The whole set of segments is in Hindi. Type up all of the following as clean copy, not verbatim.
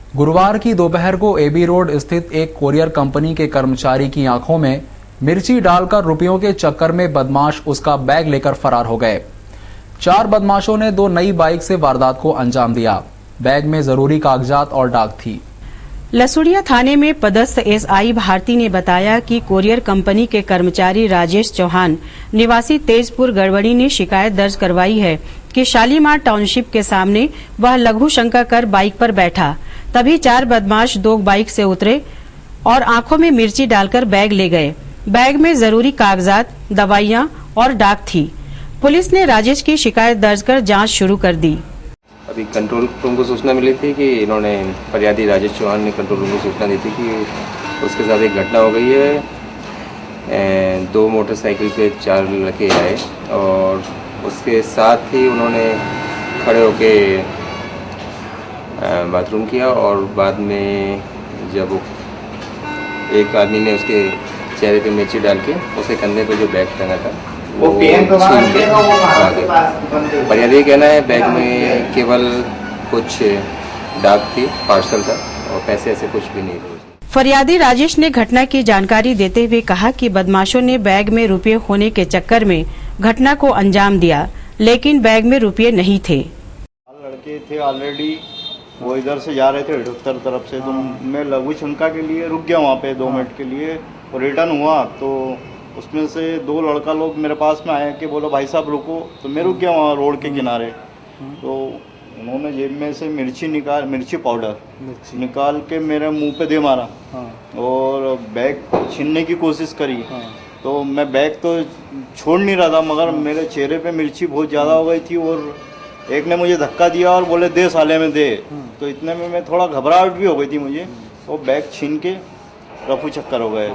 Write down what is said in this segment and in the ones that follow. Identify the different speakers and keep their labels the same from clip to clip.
Speaker 1: गुरुवार की दोपहर को एबी रोड स्थित एक कोरियर कंपनी के कर्मचारी की आंखों में मिर्ची डालकर रुपयों के चक्कर में बदमाश उसका बैग लेकर फरार हो गए। 4 बदमाशों ने 2 नई बाइक से वारदात को अंजाम दिया। बैग में जरूरी कागजात और डाक थी।
Speaker 2: लसुड़िया थाने में पदस्थ एसआई भारती ने बताया कि कोरियर कंपनी के कर्मचारी राजेश चौहान निवासी तेजपुर गड़बड़ी ने शिकायत दर्ज करवाई है कि शालीमार टाउनशिप के सामने वह लघु शंका कर बाइक पर बैठा, तभी 4 बदमाश 2 बाइक से उतरे और आंखों में मिर्ची डालकर बैग ले गए। बैग में जरूरी कागजात, दवाइयां और डाक थी। पुलिस ने राजेश की शिकायत दर्ज कर जांच शुरू कर दी।
Speaker 3: अभी कंट्रोल रूम को सूचना मिली थी कि इन्होंने फरियादी राजेश चौहान ने कंट्रोल रूम को सूचना दी थी कि उसके साथ एक घटना हो गई है। 2 मोटरसाइकिल पे 4 लड़के आए और उसके साथ ही उन्होंने खड़े होके बाथरूम किया और बाद में जब एक आदमी ने उसके चेहरे पे मिर्ची डाल के उसे कंधे पे जो बैग टंगा था वो छीन के भागे। फरियादी कहना है बैग में केवल कुछ डाक थी, पार्सल था और पैसे ऐसे कुछ भी नहीं थे।
Speaker 2: फरियादी राजेश ने घटना की जानकारी देते हुए कहा कि बदमाशों ने बैग में रुपये होने के चक्कर में घटना को अंजाम दिया, लेकिन बैग में रुपये नहीं थे।
Speaker 4: लड़के थे ऑलरेडी, वो इधर से जा रहे थे उत्तर तरफ से, तो मैं लघु शंका के लिए रुक गया वहाँ पे 2 मिनट के लिए और रिटर्न हुआ तो उसमें से 2 लड़का लोग मेरे पास में आए कि बोलो भाई साहब रुको, तो मैं रुक गया वहाँ रोड के किनारे। तो उन्होंने जेब में से मिर्ची पाउडर निकाल के मेरे मुंह पे दे मारा और बैग छीनने की कोशिश करी। तो मैं बैग तो छोड़ नहीं रहा था, मगर मेरे चेहरे पे मिर्ची बहुत ज़्यादा हो गई थी और एक ने मुझे धक्का दिया और बोले दे साले में दे। तो इतने में मैं थोड़ा घबराहट भी हो गई थी मुझे, तो बैग छीन के रफू चक्कर हो गए।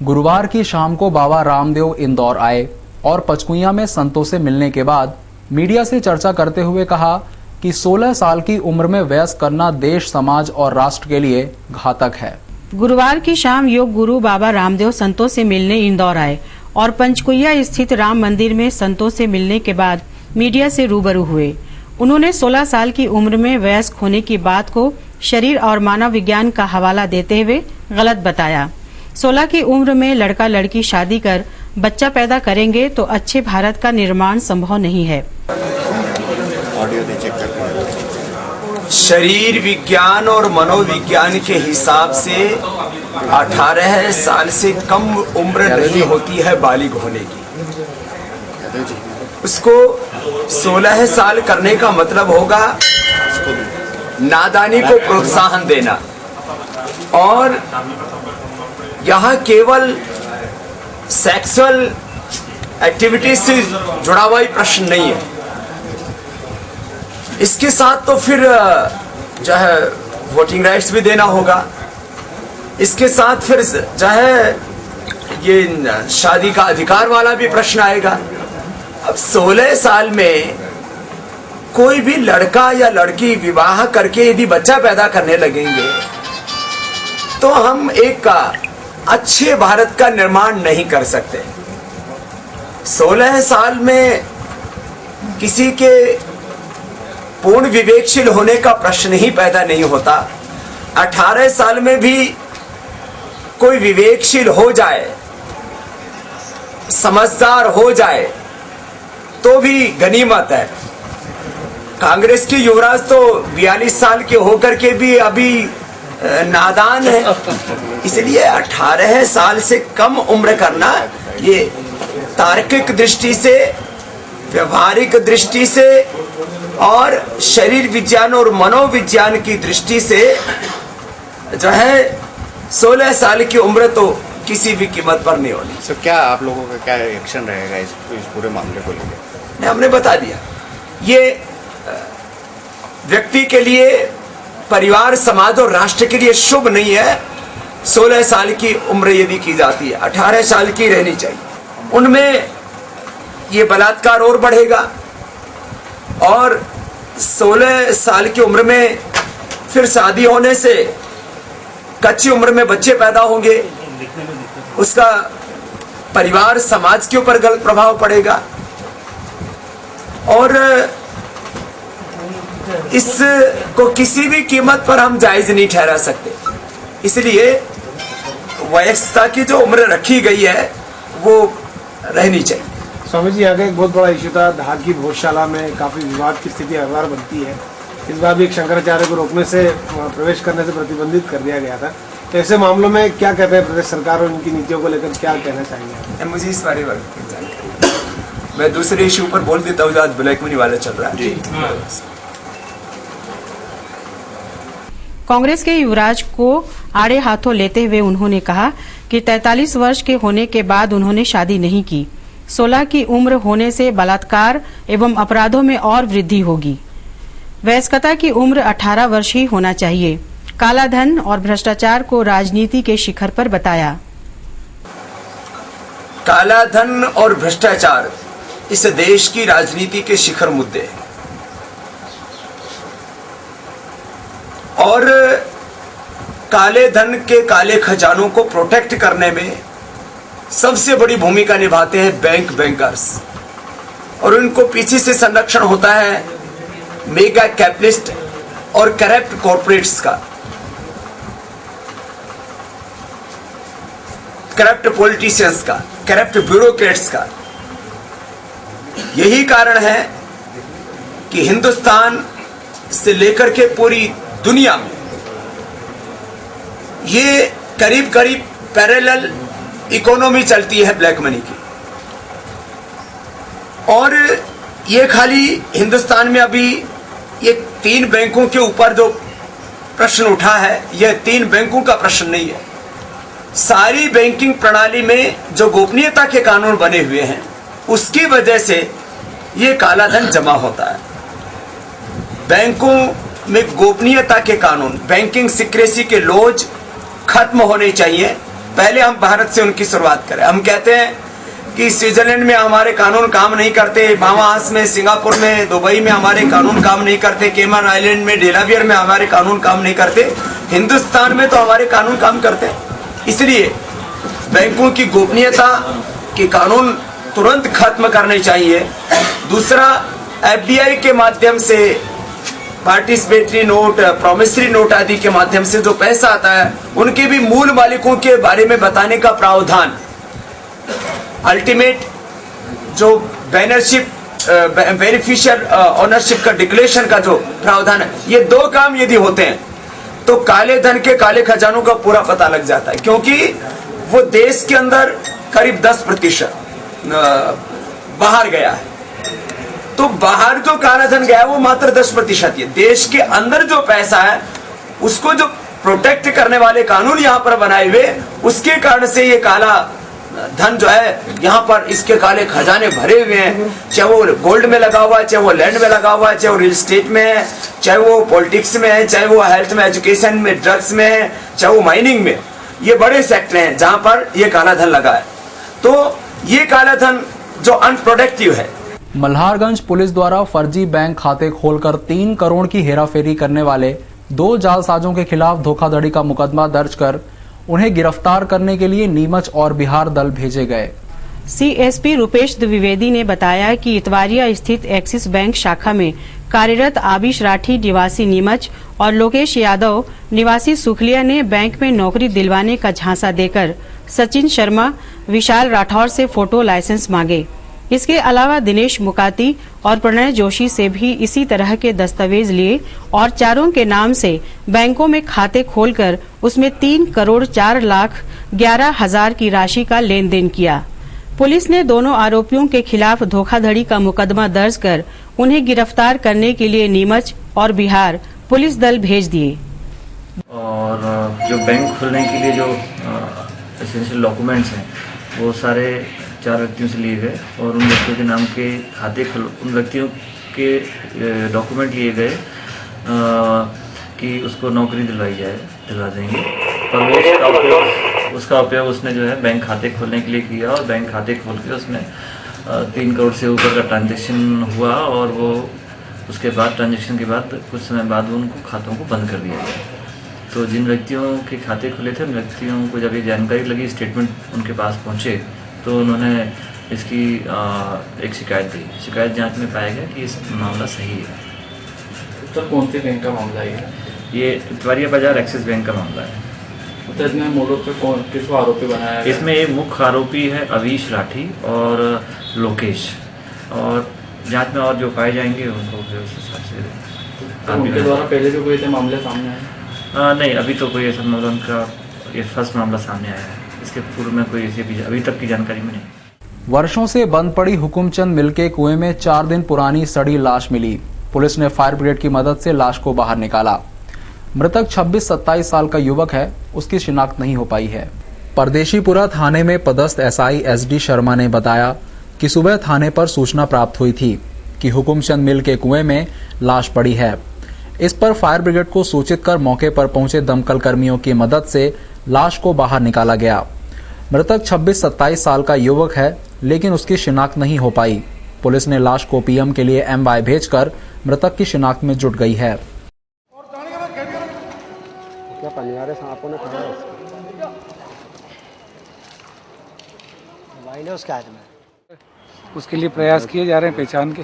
Speaker 1: गुरुवार की शाम को बाबा रामदेव इंदौर आए और पचकुइयां में संतों से मिलने के बाद मीडिया से चर्चा करते हुए कहा कि 16 साल की उम्र में वयस्क करना देश, समाज और राष्ट्र के लिए घातक है।
Speaker 2: गुरुवार की शाम योग गुरु बाबा रामदेव संतों से मिलने इंदौर आए और पंचकुइया स्थित राम मंदिर में संतों से मिलने के बाद मीडिया से रूबरू हुए। उन्होंने 16 साल की उम्र में वयस्क होने की बात को शरीर और मानव विज्ञान का हवाला देते हुए गलत बताया। 16 की उम्र में लड़का लड़की शादी कर बच्चा पैदा करेंगे तो अच्छे भारत का निर्माण संभव नहीं है।
Speaker 5: शरीर विज्ञान और मनोविज्ञान के हिसाब से 18 साल से कम उम्र नहीं होती है बालिग होने की। उसको 16 साल करने का मतलब होगा नादानी को प्रोत्साहन देना, और यहाँ केवल सेक्सुअल एक्टिविटीज से जुड़ा हुआ ही प्रश्न नहीं है। इसके साथ तो फिर जो है वोटिंग राइट्स भी देना होगा। इसके साथ फिर जो है ये शादी का अधिकार वाला भी प्रश्न आएगा। अब 16 साल में कोई भी लड़का या लड़की विवाह करके यदि बच्चा पैदा करने लगेंगे तो हम एक अच्छे भारत का निर्माण नहीं कर सकते। 16 साल में किसी के पूर्ण विवेकशील होने का प्रश्न ही पैदा नहीं होता। 18 साल में भी कोई विवेकशील हो जाए, समझदार हो जाए तो भी गनीमत है। कांग्रेस की युवराज तो 42 साल के होकर के भी अभी नादान है। इसलिए 18 साल से कम उम्र करना ये तार्किक दृष्टि से, व्यवहारिक दृष्टि से और शरीर विज्ञान और मनोविज्ञान की दृष्टि से जो है 16 साल की उम्र तो किसी भी कीमत पर नहीं होनी।
Speaker 4: तो क्या आप लोगों का क्या एक्शन रहेगा इस पूरे मामले को लेकर?
Speaker 5: हमने बता दिया, ये व्यक्ति के लिए, परिवार, समाज और राष्ट्र के लिए शुभ नहीं है। 16 साल की उम्र यदि की जाती है, 18 साल की रहनी चाहिए। उनमें ये बलात्कार और बढ़ेगा और 16 साल की उम्र में फिर शादी होने से कच्ची उम्र में बच्चे पैदा होंगे, उसका परिवार, समाज के ऊपर गलत प्रभाव पड़ेगा। और इसको किसी भी कीमत पर हम जायज नहीं ठहरा सकते। इसलिए वयस्कता की जो उम्र रखी गई है वो रहनी चाहिए।
Speaker 6: स्वामी जी, आगे एक बहुत बड़ा इश्यू था, धार की भोजशाला में काफी विवाद की स्थिति हर बार बनती है। इस बार भी एक शंकराचार्य को रोकने से, प्रवेश करने से प्रतिबंधित कर दिया गया था। तो ऐसे मामलों में क्या कहते हैं प्रदेश सरकार और उनकी नीतियों को लेकर क्या कहना चाहेंगे?
Speaker 5: मुझे इस बारे में जानकारी, मैं दूसरे इश्यू पर बोल देता हूँ जो आज ब्लैक मनी वाला चल रहा है।
Speaker 2: कांग्रेस के युवराज को आड़े हाथों लेते हुए उन्होंने कहा कि 43 वर्ष के होने के बाद उन्होंने शादी नहीं की। 16 की उम्र होने से बलात्कार एवं अपराधों में और वृद्धि होगी। वयस्कता की उम्र 18 वर्ष ही होना चाहिए। काला धन और भ्रष्टाचार को राजनीति के शिखर पर बताया।
Speaker 5: काला धन और भ्रष्टाचार इस देश की राजनीति के शिखर मुद्दे हैं और काले धन के काले खजानों को प्रोटेक्ट करने में सबसे बड़ी भूमिका निभाते हैं बैंकर्स और उनको पीछे से संरक्षण होता है मेगा कैपिटलिस्ट और करप्ट कॉर्पोरेट्स का, करप्ट पॉलिटिशियंस का, करप्ट ब्यूरोक्रेट्स का। यही कारण है कि हिंदुस्तान से लेकर के पूरी दुनिया में ये करीब करीब पैरेलल इकोनॉमी चलती है ब्लैक मनी की। और ये खाली हिंदुस्तान में अभी ये 3 बैंकों के ऊपर जो प्रश्न उठा है, यह 3 बैंकों का प्रश्न नहीं है। सारी बैंकिंग प्रणाली में जो गोपनीयता के कानून बने हुए हैं उसकी वजह से ये काला धन जमा होता है। बैंकों में गोपनीयता के कानून, बैंकिंग सीक्रेसी के लॉज खत्म होने चाहिए। पहले हम भारत से उनकी शुरुआत करें। हम कहते हैं कि स्विट्जरलैंड में हमारे कानून काम नहीं करते, बाहामास में, सिंगापुर में, दुबई में हमारे कानून काम नहीं करते, केमन आइलैंड में, डेलावेयर में हमारे कानून काम नहीं करते। हिंदुस्तान में तो हमारे कानून काम करते हैं। इसलिए बैंकों की गोपनीयता के कानून तुरंत खत्म करने चाहिए। दूसरा, एफडीआई के माध्यम से, पार्टिसिपेटरी नोट, प्रोमिसरी नोट आदि के माध्यम से जो पैसा आता है उनके भी मूल मालिकों के बारे में बताने का प्रावधान, अल्टीमेट जो बेनिफिशियल ओनरशिप का डिक्लेरेशन का जो प्रावधान है, ये 2 काम यदि होते हैं तो काले धन के काले खजानों का पूरा पता लग जाता है। क्योंकि वो देश के अंदर करीब 10% बाहर गया है। तो बाहर जो काला धन गया है वो मात्र 10% है। देश के अंदर जो पैसा है उसको जो प्रोटेक्ट करने वाले कानून यहाँ पर बनाए हुए, उसके कारण से ये काला धन जो है यहाँ पर, इसके काले खजाने भरे हुए हैं। चाहे वो गोल्ड में लगा हुआ है, चाहे वो लैंड में लगा हुआ है, चाहे वो रियल एस्टेट में है, चाहे वो पॉलिटिक्स में है, चाहे वो हेल्थ में, एजुकेशन में, ड्रग्स में है, चाहे वो माइनिंग में। ये बड़े सेक्टर हैं जहां पर ये काला धन लगा है। तो ये काला धन जो अनप्रोडक्टिव है।
Speaker 1: मल्हारगंज पुलिस द्वारा फर्जी बैंक खाते खोलकर 3 करोड़ की हेराफेरी करने वाले 2 जालसाजों के खिलाफ धोखाधड़ी का मुकदमा दर्ज कर उन्हें गिरफ्तार करने के लिए नीमच और बिहार दल भेजे गए।
Speaker 2: सीएसपी रुपेश द्विवेदी ने बताया कि इतवारिया स्थित एक्सिस बैंक शाखा में कार्यरत आबिश राठी निवासी नीमच और लोकेश यादव निवासी सुखलिया ने बैंक में नौकरी दिलवाने का झांसा देकर सचिन शर्मा, विशाल राठौर से फोटो लाइसेंस मांगे। इसके अलावा दिनेश मुकाती और प्रणय जोशी से भी इसी तरह के दस्तावेज लिए और चारों के नाम से बैंकों में खाते खोलकर उसमें 3 करोड़ 4 लाख 11 हजार की राशि का लेन देन किया। पुलिस ने दोनों आरोपियों के खिलाफ धोखाधड़ी का मुकदमा दर्ज कर उन्हें गिरफ्तार करने के लिए नीमच और बिहार पुलिस दल भेज दिए।
Speaker 7: और जो बैंक खोलने के लिए जो एसेंशियल डॉक्यूमेंट्स हैं वो सारे 4 व्यक्तियों से लिए गए और उन व्यक्तियों के नाम के खाते उन व्यक्तियों के डॉक्यूमेंट लिए गए कि उसको नौकरी दिलवा देंगे, पर वो उसका उपयोग उसने जो है बैंक खाते खोलने के लिए किया और बैंक खाते खोल के उसमें 3 करोड़ से ऊपर का ट्रांजैक्शन हुआ और वो उसके बाद ट्रांजैक्शन के बाद कुछ समय बाद उनको खातों को बंद कर दिया गया। तो जिन व्यक्तियों के खाते खुले थे उन व्यक्तियों को जब ये जानकारी लगी, स्टेटमेंट उनके पास पहुँचे, तो उन्होंने इसकी एक शिकायत दी। शिकायत जांच में पाया गया कि इस मामला सही है।
Speaker 8: सर कौन से बैंक का मामला है
Speaker 7: ये इतवारिया बाजार एक्सिस बैंक का मामला है।
Speaker 8: तो इसमें मोड़ों पे कौन किसको आरोपी बनाया गया?
Speaker 7: इसमें एक मुख्य आरोपी है अवीश राठी और लोकेश, और जांच में और जो पाए जाएंगे उनको फिर उस हिसाब से।
Speaker 8: तो उनके द्वारा पहले भी कोई ऐसे मामले सामने आए?
Speaker 7: नहीं, अभी तो कोई ऐसा मामला, उनका ये फर्स्ट मामला सामने आया है। इसके पूर्व में कोई ऐसी भी अभी तक की जानकारी में नहीं।
Speaker 1: वर्षों से बंद पड़ी हुकुमचंद मिल के कुएं में 4 दिन पुरानी सड़ी लाश मिली। पुलिस ने फायर ब्रिगेड की मदद से लाश को बाहर निकाला। मृतक 26-27 साल का युवक है, उसकी शिनाख्त नहीं हो पाई है। परदेशीपुरा थाने में पदस्थ एसआई एसडी शर्मा ने बताया कि सुबह थाने पर सूचना प्राप्त हुई थी कि हुकुमचंद मिल के कुएं में लाश पड़ी है। इस पर फायर ब्रिगेड को सूचित कर मौके पर पहुंचे दमकल कर्मियों की मदद से लाश को बाहर निकाला गया। मृतक 26-27 साल का युवक है, लेकिन उसकी शिनाख्त नहीं हो पाई। पुलिस ने लाश को पीएम के लिए एमवाई भेजकर मृतक की शिनाख्त में जुट गई है।
Speaker 6: क्या परिवार सांपों ने खाया उसके हाथ में?
Speaker 9: उसके लिए प्रयास किए जा रहे हैं पहचान के,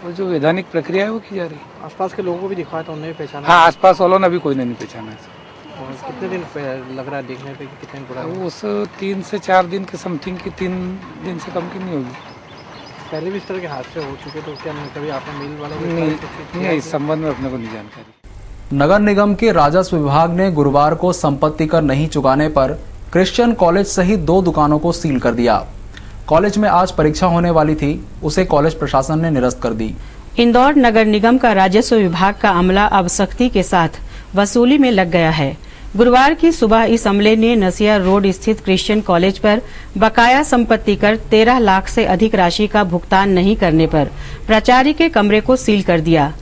Speaker 9: और जो वैधानिक प्रक्रिया है वो की जा रही है।
Speaker 6: आसपास के लोगों को भी दिखाया तो उन्हें भी पहचाना?
Speaker 9: हाँ, आसपास वालों ने अभी कोई नहीं पहचाना है।
Speaker 6: और कितने दिन लग रहा है देखने पे, कितने दिन पुराना?
Speaker 9: उस 3 से 4 दिन के समथिंग की, 3 दिन से कम की नहीं होगी।
Speaker 6: पहले भी इस तरह के हादसे हो चुके, तो क्या कभी आपने मिल वालों
Speaker 9: नहीं, इस संबंध में अपने को नहीं जानकारी।
Speaker 1: नगर निगम के राजस्व विभाग ने गुरुवार को संपत्ति कर नहीं चुकाने पर क्रिश्चियन कॉलेज सहित 2 दुकानों को सील कर दिया। कॉलेज में आज परीक्षा होने वाली थी, उसे कॉलेज प्रशासन ने निरस्त कर दी।
Speaker 2: इंदौर नगर निगम का राजस्व विभाग का अमला अब सख्ती के साथ वसूली में लग गया है। गुरुवार की सुबह इस अमले ने नसिया रोड स्थित क्रिश्चियन कॉलेज पर बकाया संपत्ति कर 13 लाख से अधिक राशि का भुगतान नहीं करने पर प्राचार्य के कमरे को सील कर दिया।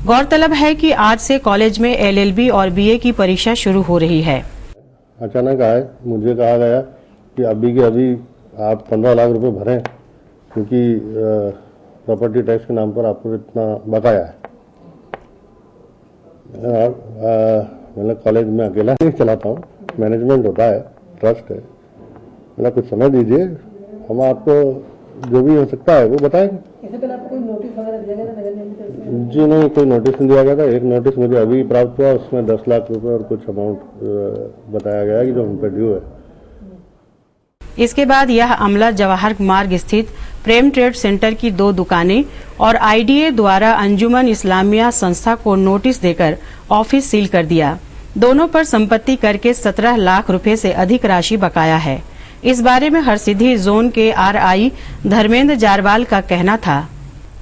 Speaker 2: गौरतलब है कि आज से कॉलेज में LLB और BA की परीक्षा शुरू हो रही है।
Speaker 10: अचानक आए, मुझे कहा गया कि अभी के अभी आप 15 लाख रुपए भरें, क्योंकि प्रॉपर्टी टैक्स के नाम पर आपको इतना बकाया है। मतलब कॉलेज में अकेला नहीं चलाता हूँ, मैनेजमेंट होता है, ट्रस्ट है। मतलब कुछ समय दीजिए, हम आपको जो भी हो सकता है वो बताएंगे। इससे पहले आपको कोई नोटिस वगैरह दिया गया था? जी नहीं, कोई नोटिस नहीं दिया गया था। एक नोटिस मुझे अभी प्राप्त हुआ, उसमें 10 लाख रुपए और कुछ अमाउंट बताया गया कि जो हम पे ड्यू है।
Speaker 2: इसके बाद यह अमला जवाहर मार्ग स्थित प्रेम ट्रेड सेंटर की 2 दुकानें और IDA द्वारा अंजुमन इस्लामिया संस्था को नोटिस देकर ऑफिस सील कर दिया। दोनों पर संपत्ति कर के 17 लाख रुपए से अधिक राशि बकाया है। इस बारे में हरसिद्धि जोन के RI धर्मेंद्र जारवाल का कहना था,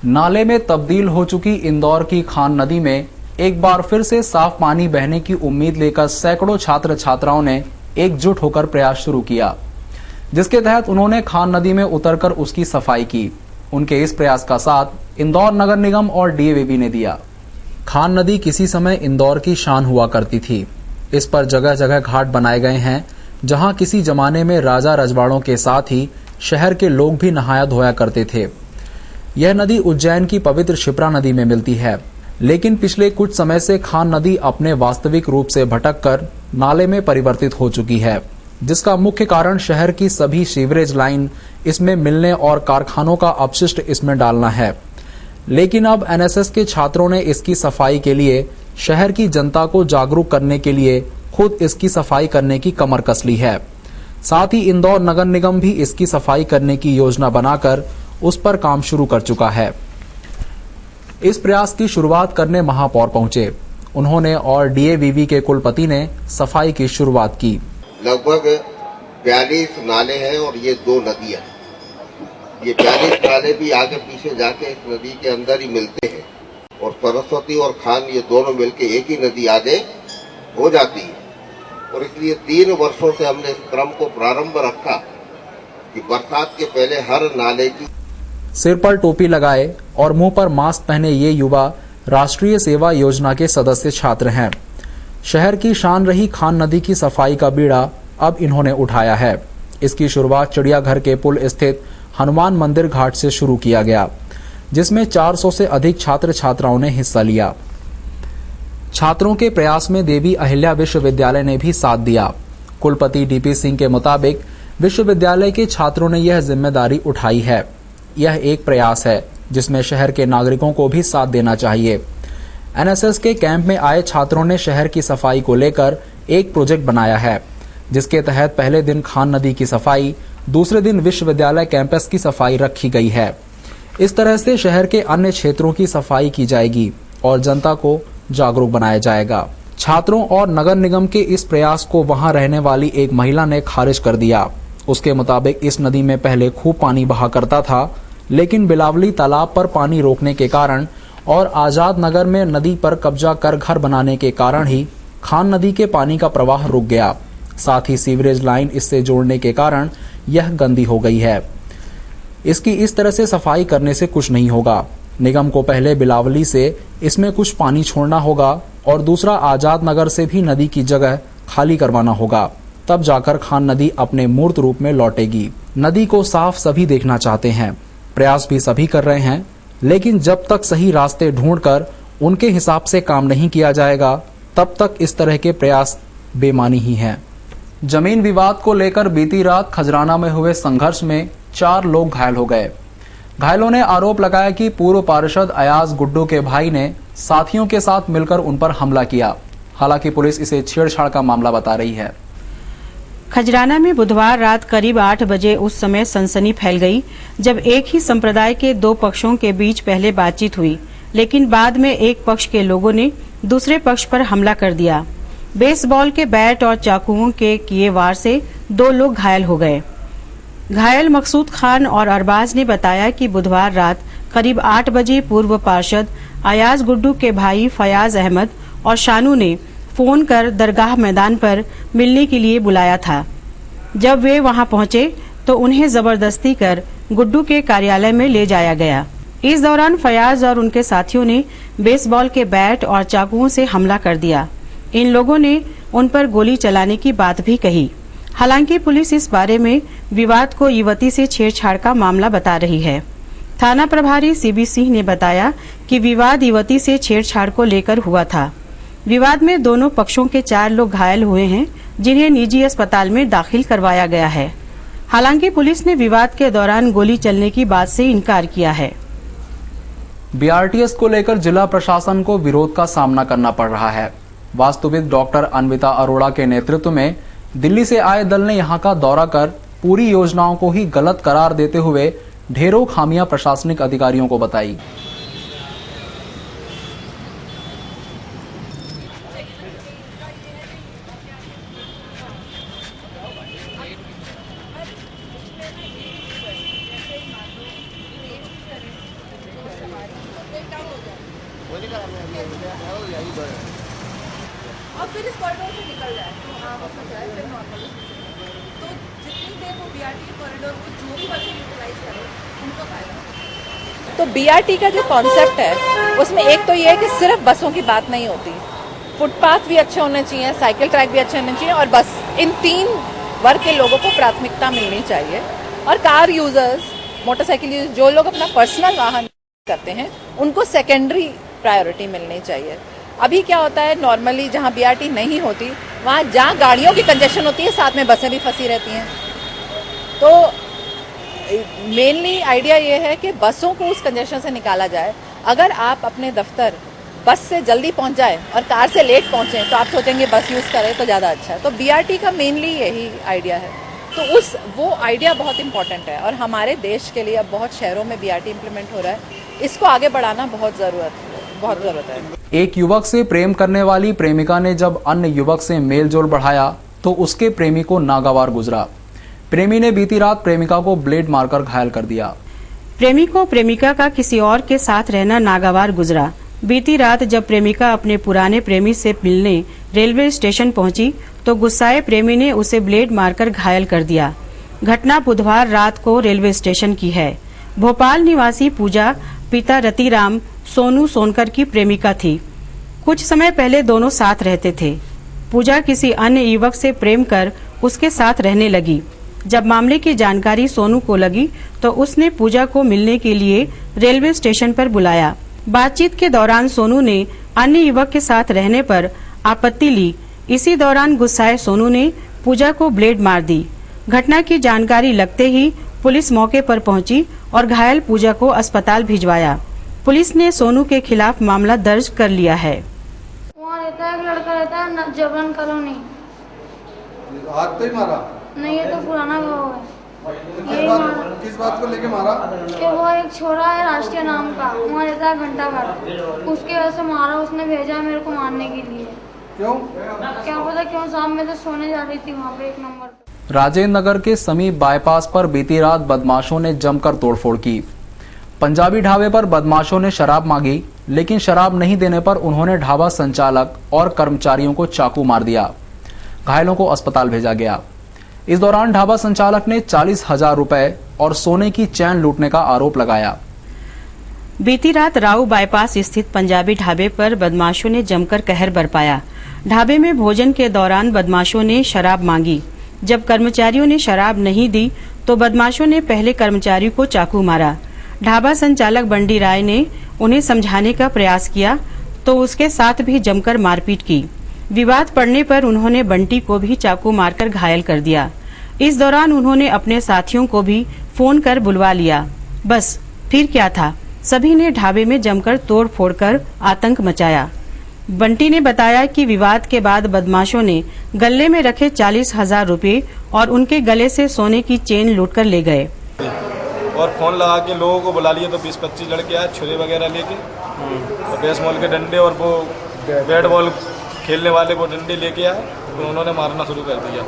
Speaker 1: नाले में तब्दील हो चुकी इंदौर की खान नदी में एक बार फिर से साफ पानी बहने की उम्मीद लेकर सैकड़ों छात्र छात्राओं ने एकजुट होकर प्रयास शुरू किया, जिसके तहत उन्होंने खान नदी में उतरकर उसकी सफाई की। उनके इस प्रयास का साथ इंदौर नगर निगम और DAVB ने दिया। खान नदी किसी समय इंदौर की शान हुआ करती थी। इस पर जगह जगह घाट बनाए गए हैं, जहां किसी जमाने में राजा रजवाड़ों के साथ ही शहर के लोग भी नहाया धोया करते थे। यह नदी उज्जैन की पवित्र शिप्रा नदी में मिलती है, लेकिन पिछले कुछ समय से खान नदी अपने वास्तविक रूप से भटककर नाले में परिवर्तित हो चुकी है, जिसका मुख्य कारण शहर की सभी सीवरेज लाइन इसमें मिलने और कारखानों का अपशिष्ट इसमें डालना है। लेकिन अब NSS के छात्रों ने इसकी सफाई के लिए शहर की जनता को जागरूक करने के लिए खुद इसकी सफाई करने की कमर कस ली है। साथ ही इंदौर नगर निगम भी इसकी सफाई करने की योजना बनाकर उस पर काम शुरू कर चुका है। इस प्रयास की शुरुआत करने महापौर पहुंचे। उन्होंने और DAVB के कुलपति ने सफाई की शुरुआत की।
Speaker 11: लगभग 42 नाले हैं और ये 2 नदियां। ये 42 नाले भी आगे पीछे जाके इस नदी के अंदर ही मिलते हैं, और सरस्वती और खान ये दोनों मिलके एक ही नदी आगे हो जाती है। और इसलिए 3 वर्षों से हमने इस क्रम को प्रारंभ रखा कि बरसात के पहले हर नाले की।
Speaker 1: सिर पर टोपी लगाए और मुंह पर मास्क पहने ये युवा राष्ट्रीय सेवा योजना के सदस्य छात्र हैं। शहर की शान रही खान नदी की सफाई का बीड़ा अब इन्होंने उठाया है। इसकी शुरुआत चिड़ियाघर के पुल स्थित हनुमान मंदिर घाट से शुरू किया गया, जिसमें 400 से अधिक छात्र छात्राओं ने हिस्सा लिया। छात्रों के प्रयास में देवी अहिल्या विश्वविद्यालय ने भी साथ दिया। कुलपति DP सिंह के मुताबिक विश्वविद्यालय के छात्रों ने यह जिम्मेदारी उठाई है। यह एक प्रयास है जिसमें शहर के नागरिकों को भी साथ देना चाहिए। एनएसएस के कैंप में आए छात्रों ने शहर की सफाई को लेकर एक प्रोजेक्ट बनाया है, जिसके तहत पहले दिन खान नदी की सफाई, दूसरे दिन विश्वविद्यालय कैंपस की सफाई रखी गई है। इस तरह से शहर के अन्य क्षेत्रों की सफाई की जाएगी और जनता को जागरूक बनाया जाएगा। छात्रों और नगर निगम के इस प्रयास को वहां रहने वाली एक महिला ने खारिज कर दिया। उसके मुताबिक इस नदी में पहले खूब पानी बहा करता था, लेकिन बिलावली तालाब पर पानी रोकने के कारण और आजाद नगर में नदी पर कब्जा कर घर बनाने के कारण ही खान नदी के पानी का प्रवाह रुक गया। साथ ही सीवरेज लाइन इससे जोड़ने के कारण यह गंदी हो गई है। इसकी इस तरह से सफाई करने से कुछ नहीं होगा। निगम को पहले बिलावली से इसमें कुछ पानी छोड़ना होगा और दूसरा आजाद नगर से भी नदी की जगह खाली करवाना होगा, तब जाकर खान नदी अपने मूर्त रूप में लौटेगी। नदी को साफ सभी देखना चाहते हैं, प्रयास भी सभी कर रहे हैं, लेकिन जब तक सही रास्ते ढूंढकर उनके हिसाब से काम नहीं किया जाएगा, तब तक इस तरह के प्रयास बेमानी ही हैं। जमीन विवाद को लेकर बीती रात खजराना में हुए संघर्ष में 4 लोग घायल हो गए। घायलों ने आरोप लगाया कि पूर्व पार्षद अयाज गुड्डू के भाई ने साथियों के साथ मिलकर उन पर हमला किया। हालांकि पुलिस इसे छेड़छाड़ का मामला बता रही है।
Speaker 2: खजराना में बुधवार रात करीब 8 बजे उस समय सनसनी फैल गई जब एक ही संप्रदाय के 2 पक्षों के बीच पहले बातचीत हुई, लेकिन बाद में एक पक्ष के लोगों ने दूसरे पक्ष पर हमला कर दिया। बेसबॉल के बैट और चाकुओं के किए वार से 2 लोग घायल हो गए। घायल मकसूद खान और अरबाज ने बताया कि बुधवार रात करीब 8 बजे पूर्व पार्षद अयाज गुड्डू के भाई फयाज अहमद और शानू ने फोन कर दरगाह मैदान पर मिलने के लिए बुलाया था। जब वे वहां पहुंचे तो उन्हें जबरदस्ती कर गुड्डू के कार्यालय में ले जाया गया। इस दौरान फयाज और उनके साथियों ने बेसबॉल के बैट और चाकुओं से हमला कर दिया। इन लोगों ने उन पर गोली चलाने की बात भी कही। हालांकि पुलिस इस बारे में विवाद को युवती से छेड़छाड़ का मामला बता रही है। थाना प्रभारी सीबी सिंह ने बताया कि विवाद युवती से छेड़छाड़ को लेकर हुआ था। विवाद में दोनों पक्षों के 4 लोग घायल हुए हैं, जिन्हें निजी अस्पताल में दाखिल करवाया गया है। हालांकि पुलिस ने विवाद के दौरान गोली चलने की बात से इनकार किया है।
Speaker 1: बीआरटीएस को लेकर जिला प्रशासन को विरोध का सामना करना पड़ रहा है। वास्तुविद डॉक्टर अन्विता अरोड़ा के नेतृत्व में दिल्ली से आए दल ने यहां का दौरा कर पूरी योजनाओं को ही गलत करार देते हुए ढेरों खामियां प्रशासनिक अधिकारियों को बताई।
Speaker 12: और फिर इस कॉरिडोर से निकल जाए फिर नॉर्मली तो जितनी देर वो बीआरटी कॉरिडोर को जो भी बसें यूटिलाइज करें उनको फायदा। तो बीआरटी का जो कॉन्सेप्ट है उसमें एक तो ये है कि सिर्फ बसों की बात नहीं होती, फुटपाथ भी अच्छे होने चाहिए, साइकिल ट्रैक भी अच्छे होने चाहिए और बस इन 3 वर्ग के लोगों को प्राथमिकता मिलनी चाहिए। और कार यूजर्स, मोटरसाइकिल यूजर्स, जो लोग अपना पर्सनल वाहन करते हैं उनको सेकेंडरी प्रायोरिटी मिलनी चाहिए। अभी क्या होता है, नॉर्मली जहाँ बीआरटी नहीं होती वहाँ जहाँ गाड़ियों की कंजेशन होती है साथ में बसें भी फंसी रहती हैं। तो मेनली आइडिया ये है कि बसों को उस कंजेशन से निकाला जाए। अगर आप अपने दफ्तर बस से जल्दी पहुँच जाए और कार से लेट पहुँचें तो आप सोचेंगे बस यूज़ करें तो ज़्यादा अच्छा है। तो बीआरटी का मेनली यही आइडिया है। तो वो आइडिया बहुत इंपॉर्टेंट है और हमारे देश के लिए अब बहुत शहरों में बीआरटी इम्प्लीमेंट हो रहा है। इसको आगे बढ़ाना बहुत ज़रूरत है।
Speaker 1: एक युवक से प्रेम करने वाली प्रेमिका ने जब अन्य युवक से मेलजोल बढ़ाया तो उसके प्रेमी को नागवार गुजरा। प्रेमी ने बीती रात प्रेमिका को ब्लेड मारकर घायल कर दिया।
Speaker 2: प्रेमी को प्रेमिका का किसी और के साथ रहना नागवार गुजरा। बीती रात जब प्रेमिका अपने पुराने प्रेमी से मिलने रेलवे स्टेशन पहुंची तो गुस्साए प्रेमी ने उसे ब्लेड मारकर घायल कर दिया। घटना बुधवार रात को रेलवे स्टेशन की है। भोपाल निवासी पूजा पिता रतिराम सोनू सोनकर की प्रेमिका थी। कुछ समय पहले दोनों साथ रहते थे। पूजा किसी अन्य युवक से प्रेम कर उसके साथ रहने लगी। जब मामले की जानकारी सोनू को लगी तो उसने पूजा को मिलने के लिए रेलवे स्टेशन पर बुलाया। बातचीत के दौरान सोनू ने अन्य युवक के साथ रहने पर आपत्ति ली। इसी दौरान गुस्साए सोनू ने पूजा को ब्लेड मार दी। घटना की जानकारी लगते ही पुलिस मौके पर पहुंची और घायल पूजा को अस्पताल भिजवाया। पुलिस ने सोनू के खिलाफ मामला दर्ज कर लिया है।
Speaker 13: वहाँ रहता है, एक लड़का रहता है जबरन कॉलोनी।
Speaker 14: हाथ तो ही मारा?
Speaker 13: नहीं, ये तो पुराना गाँव है।
Speaker 14: किस बात को लेके मारा?
Speaker 13: कि वो एक छोरा है राष्ट्रीय नाम का, वहाँ रहता है घंटा घर, उसके वजह से मारा। उसने भेजा मेरे को मारने के लिए।
Speaker 14: क्यों?
Speaker 13: क्या पता क्यों, शाम में तो सोने जा रही थी वहाँ पे एक नंबर पे।
Speaker 1: राजेंद्र नगर के समीप बाईपास पर बीती रात बदमाशों ने जमकर तोड़फोड़ की। पंजाबी ढाबे पर बदमाशों ने शराब मांगी, लेकिन शराब नहीं देने पर उन्होंने ढाबा संचालक और कर्मचारियों को चाकू मार दिया। घायलों को अस्पताल भेजा गया। इस दौरान ढाबा संचालक ने 40,000 रुपए और सोने की चैन लूटने का आरोप लगाया।
Speaker 2: बीती रात राऊ बाईपास स्थित पंजाबी ढाबे पर बदमाशों ने जमकर कहर बरपाया। ढाबे में भोजन के दौरान बदमाशों ने शराब मांगी। जब कर्मचारियों ने शराब नहीं दी तो बदमाशों ने पहले कर्मचारी को चाकू मारा। ढाबा संचालक बंडी राय ने उन्हें समझाने का प्रयास किया तो उसके साथ भी जमकर मारपीट की। विवाद पड़ने पर उन्होंने बंटी को भी चाकू मारकर घायल कर दिया। इस दौरान उन्होंने अपने साथियों को भी फोन कर बुलवा लिया। बस फिर क्या था, सभी ने ढाबे में जमकर तोड़ फोड़ कर आतंक मचाया। बंटी ने बताया कि विवाद के बाद बदमाशों ने गले में रखे 40,000 रुपए और उनके गले से सोने की चेन लूटकर ले गए
Speaker 15: और फोन लगा के लोगों को बुला लिया। तो 20-25 लड़के आए छुरे वगैरह लेके और बेसबॉल के डंडे और वो बैट बॉल खेलने वाले वो डंडे लेके आए। तो उन्होंने मारना शुरू कर दिया।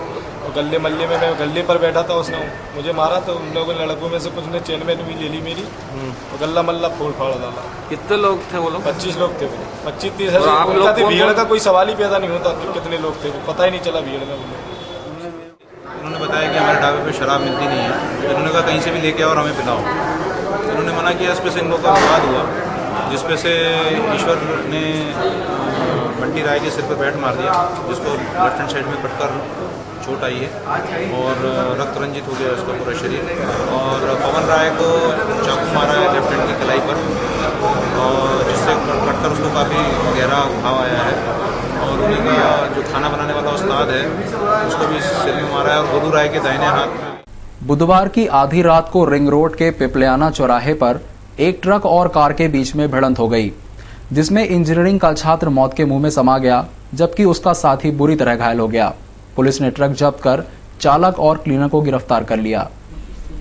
Speaker 15: और गले मल्ले में मैं गले पर बैठा था, उसने मुझे मारा तो उन लोगों लड़कों में से कुछ ने चेन में भी ले ली मेरी और गला मल्ला फोड़ फाड़ डाला।
Speaker 8: कितने लोग थे वो लोग?
Speaker 15: 25 लोग थे। 25-30 है। भीड़ का कोई सवाल ही पैदा नहीं होता कि कितने लोग थे, पता ही नहीं चला भीड़ में।
Speaker 16: उन्होंने बताया कि हमारे ढाबे पे शराब मिलती नहीं है। तो उन्होंने कहा कहीं से भी लेके आओ और हमें पिलाओ। तो उन्होंने मना किया। इस पे से इन लोगों का विवाद हुआ, जिसपे से ईश्वर ने बंटी राय के सिर पर बैट मार दिया, जिसको लेफ्ट हैंड साइड में कटकर चोट आई है और रक्त रंजित हो गया उसका पूरा शरीर। और पवन राय को चाकू मारा है लेफ्ट हैंड की कलाई पर और जिससे कटकर उसको काफ़ी गहरा घाव आया है। और उन्हीं का जो खाना बनाने वाला उस्ताद है उसको भी सिर में मारा है और गुरु राय के दाहिने हाथ में।
Speaker 1: बुधवार की आधी रात को रिंग रोड के पिपलियाना चौराहे पर एक ट्रक और कार के बीच में भिड़ंत हो गई, जिसमें इंजीनियरिंग का छात्र मौत के मुंह में समा गया, जबकि उसका साथी बुरी तरह घायल हो गया। पुलिस ने ट्रक जब्त कर चालक और क्लीनर को गिरफ्तार कर लिया।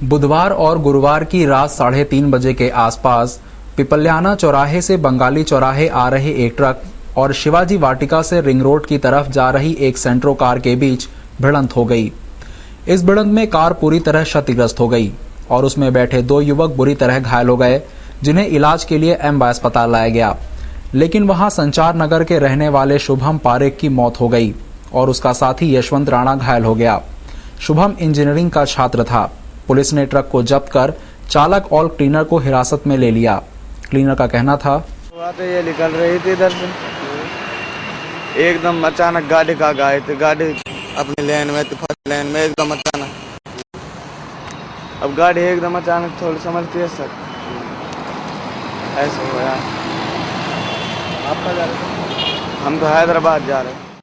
Speaker 1: बुधवार और गुरुवार की रात 3:30 बजे के आसपास पिपलियाना चौराहे से बंगाली चौराहे आ रहे एक ट्रक और शिवाजी वाटिका से रिंग रोड की तरफ जा रही एक सेंट्रो कार के बीच भिड़ंत हो गई। इस भिड़ंत में कार पूरी तरह क्षतिग्रस्त हो गई और उसमें बैठे 2 युवक बुरी तरह घायल हो गए, जिन्हें इलाज के लिए एमबा अस्पताल लाया गया। लेकिन वहां संचार नगर के रहने वाले शुभम पारेख की मौत हो गई और उसका साथी यशवंत राणा घायल हो गया। शुभम इंजीनियरिंग का छात्र था। पुलिस ने ट्रक को जब्त कर चालक और क्लीनर को हिरासत में ले लिया। क्लीनर का कहना था,
Speaker 17: ये निकल रही थी इधर से, एकदम अचानक गाड़ी का गए थे, गाड़ी अपनी लेन में, फर्स्ट लेन में एकदम अचानक। अब गाड़ी एकदम अचानक थोड़ी समझती है सर, ऐसा हुआ। आप कहाँ जा रहे थे? हम तो हैदराबाद जा रहे हैं।